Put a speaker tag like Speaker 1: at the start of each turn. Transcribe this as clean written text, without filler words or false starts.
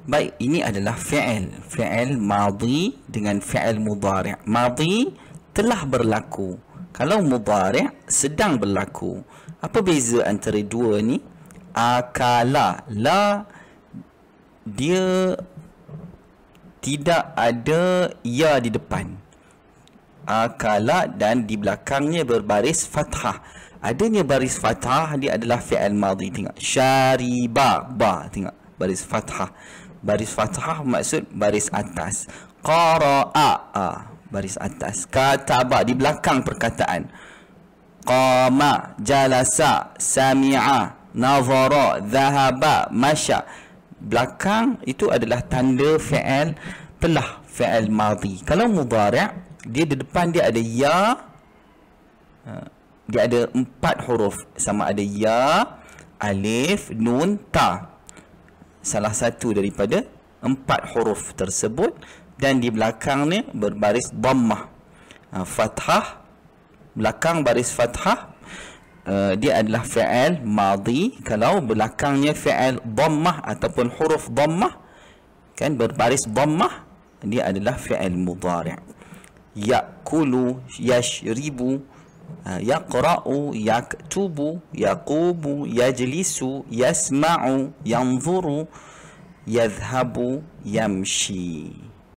Speaker 1: Baik, ini adalah fi'il. Fi'il madhi dengan fi'il mudhari'. Madhi telah berlaku. Kalau mudhari' sedang berlaku. Apa beza antara dua ni? Akala, la dia tidak ada ya di depan. Akala dan di belakangnya berbaris fathah. Adanya baris fathah dia adalah fi'il madhi. Tengok, syariba, ba, tengok baris fathah. Baris fathah maksud baris atas. Qara'a, baris atas. Kataba, di belakang perkataan. Qama, jalasa, sami'a, nazara, dhahaba, masya. Belakang itu adalah tanda fi'il telah, fi'il madhi. Kalau mudhari' dia di depan dia ada ya, dia ada 4 huruf, sama ada ya, alif, nun, ta. Salah satu daripada 4 huruf tersebut, dan di belakangnya berbaris dhammah. Fathah, belakang baris fathah, dia adalah fi'il madhi. Kalau belakangnya fi'il dhammah ataupun huruf dhammah, kan, berbaris dhammah, dia adalah fi'il mudhari'. Ya'kulu, yashribu, yaqra'u, yaktubu, yaqubu, yajlisu, yasma'u, yanzuru, yadhhabu, yamshi.